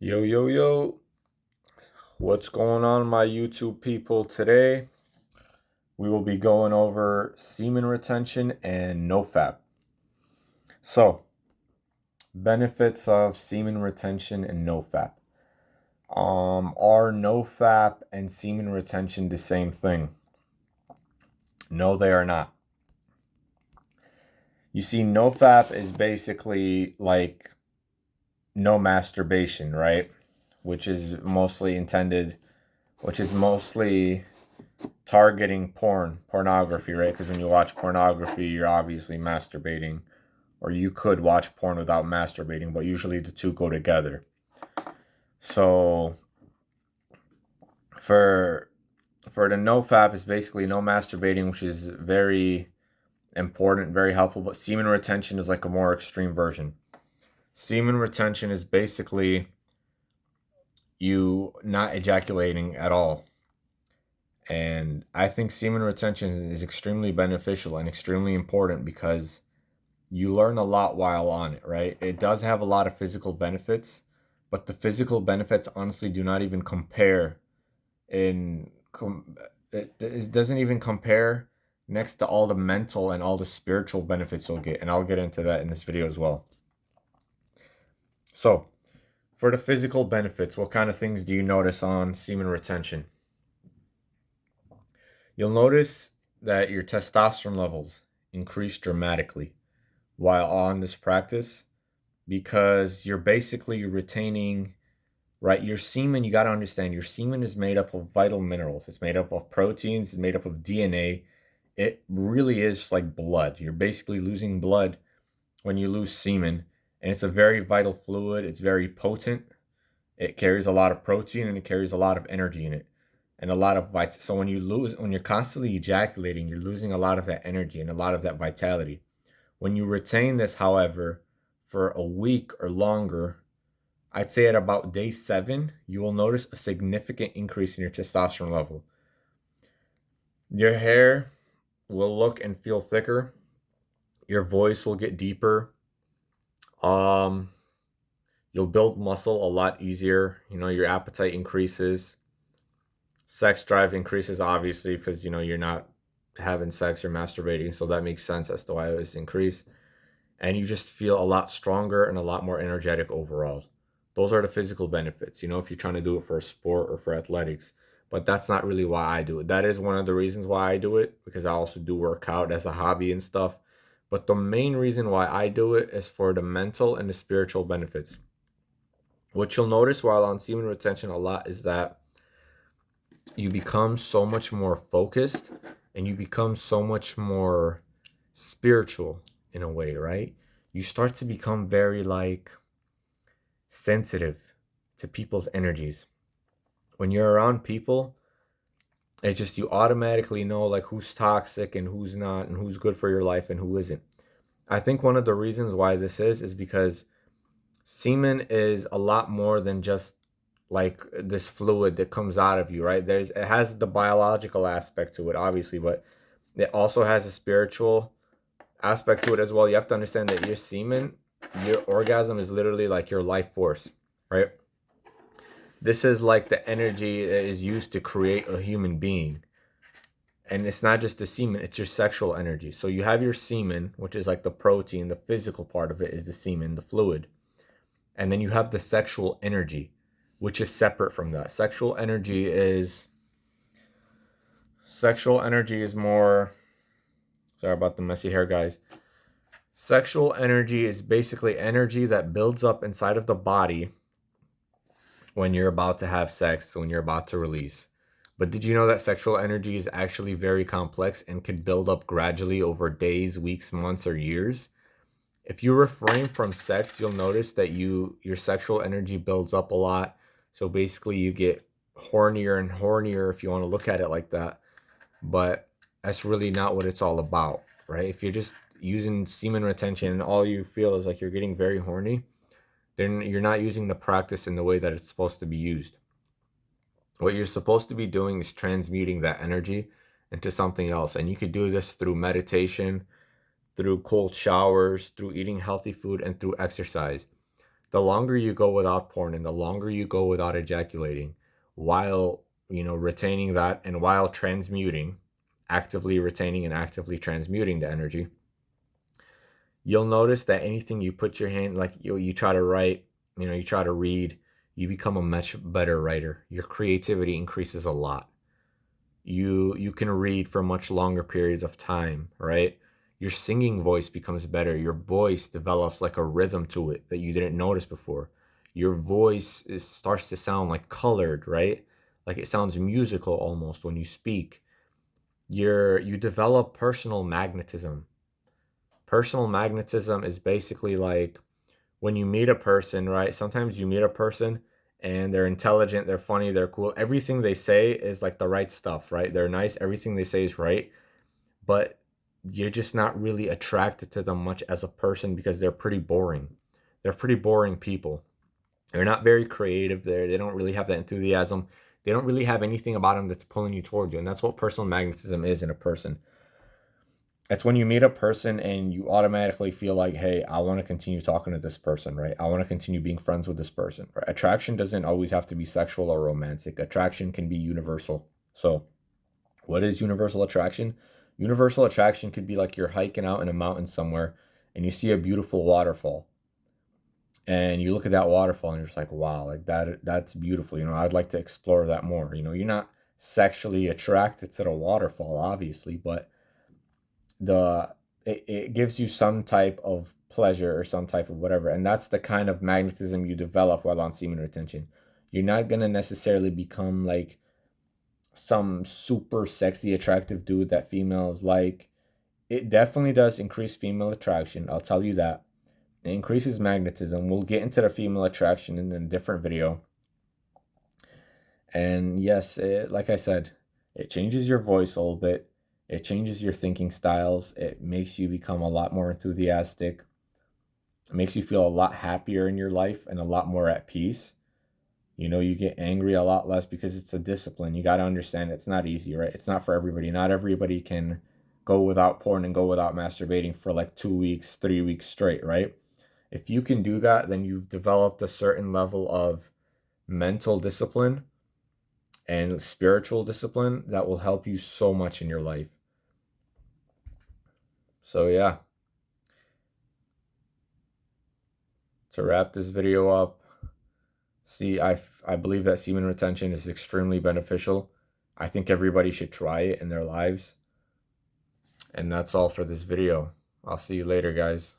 Yo, yo, yo. What's going on, my YouTube people? Today, we will be going over semen retention and NoFap. So, benefits of semen retention and NoFap. Are NoFap and semen retention the same thing? No, they are not. You see, NoFap is basically like no masturbation, right? Which is mostly targeting pornography, right? Because when you watch pornography, you're obviously masturbating, or you could watch porn without masturbating, but usually the two go together. So for the NoFap, is basically no masturbating, which is very important, very helpful. But semen retention is like a more extreme version. Semen retention is basically you not ejaculating at all. And I think semen retention is extremely beneficial and extremely important because you learn a lot while on it, right? It does have a lot of physical benefits, but the physical benefits honestly do not even compare in it doesn't even compare next to all the mental and all the spiritual benefits you'll get, and I'll get into that in this video as well. So, for the physical benefits, what kind of things do you notice on semen retention? You'll notice that your testosterone levels increase dramatically while on this practice because you're basically retaining, right? Your semen, you got to understand, your semen is made up of vital minerals. It's made up of proteins, it's made up of DNA. It really is like blood. You're basically losing blood when you lose semen, and it's a very vital fluid. It's very potent. It carries a lot of protein and it carries a lot of energy in it and a lot of so when you're constantly ejaculating, you're losing a lot of that energy and a lot of that vitality. When you retain this, however, for a week or longer, I'd say at about day 7, you will notice a significant increase in your testosterone level. Your hair will look and feel thicker. Your voice will get deeper. You'll build muscle a lot easier. Your appetite increases. Sex drive increases, obviously, because you're not having sex or masturbating, so that makes sense as to why it was increased. And you just feel a lot stronger and a lot more energetic overall. Those are the physical benefits, if you're trying to do it for a sport or for athletics. But that's not really why I do it. That is one of the reasons why I do it, because I also do work out as a hobby and stuff. But the main reason why I do it is for the mental and the spiritual benefits. What you'll notice while on semen retention a lot is that you become so much more focused and you become so much more spiritual in a way, right? You start to become very sensitive to people's energies. When you're around people, it's just you automatically know who's toxic and who's not and who's good for your life and who isn't. I think one of the reasons why this is because semen is a lot more than just this fluid that comes out of you, right? It has the biological aspect to it, obviously, but it also has a spiritual aspect to it as well. You have to understand that your semen, your orgasm is literally like your life force, right? This is like the energy that is used to create a human being. And it's not just the semen, it's your sexual energy. So you have your semen, which is like the protein, the physical part of it is the semen, the fluid. And then you have the sexual energy, which is separate from that. Sexual energy is more, sorry about the messy hair, guys. Sexual energy is basically energy that builds up inside of the body when you're about to have sex, when you're about to release. But did you know that sexual energy is actually very complex and could build up gradually over days, weeks, months, or years? If you refrain from sex, you'll notice that your sexual energy builds up a lot. So basically you get hornier and hornier, if you want to look at it like that. But that's really not what it's all about, right? If you're just using semen retention and all you feel is like you're getting very horny, then you're not using the practice in the way that it's supposed to be used. What you're supposed to be doing is transmuting that energy into something else. And you could do this through meditation, through cold showers, through eating healthy food, and through exercise. The longer you go without porn and the longer you go without ejaculating, while, retaining that and while transmuting, actively retaining and actively transmuting the energy, you'll notice that anything you put your hand, like you try to write, you try to read, you become a much better writer. Your creativity increases a lot. You can read for much longer periods of time, right? Your singing voice becomes better. Your voice develops like a rhythm to it that you didn't notice before. Your voice starts to sound like colored, right? Like it sounds musical almost when you speak. You develop personal magnetism. Personal magnetism is basically like when you meet a person, right? Sometimes you meet a person and they're intelligent, they're funny, they're cool. Everything they say is like the right stuff, right? They're nice, everything they say is right, but you're just not really attracted to them much as a person because they're pretty boring. They're pretty boring people. They're not very creative there. They don't really have that enthusiasm. They don't really have anything about them that's pulling you towards you. And that's what personal magnetism is in a person. It's when you meet a person and you automatically feel like, hey, I want to continue talking to this person, right? I want to continue being friends with this person, right? Attraction doesn't always have to be sexual or romantic. Attraction can be universal. So, what is universal attraction? Universal attraction could be like you're hiking out in a mountain somewhere and you see a beautiful waterfall. And you look at that waterfall and you're just like, wow, like that's beautiful. I'd like to explore that more. You're not sexually attracted to the waterfall, obviously, but it gives you some type of pleasure or some type of whatever, and that's the kind of magnetism you develop while on semen retention. You're not going to necessarily become like some super sexy attractive dude that females like. It definitely does increase female attraction, I'll tell you that. It increases magnetism. We'll get into the female attraction in a different video. And yes, like I said, it changes your voice a little bit. It changes your thinking styles. It makes you become a lot more enthusiastic. It makes you feel a lot happier in your life and a lot more at peace. You get angry a lot less because it's a discipline. You got to understand it's not easy, right? It's not for everybody. Not everybody can go without porn and go without masturbating for like 2 weeks, 3 weeks straight, right? If you can do that, then you've developed a certain level of mental discipline and spiritual discipline that will help you so much in your life. So yeah, to wrap this video up, I believe that semen retention is extremely beneficial. I think everybody should try it in their lives. And that's all for this video. I'll see you later, guys.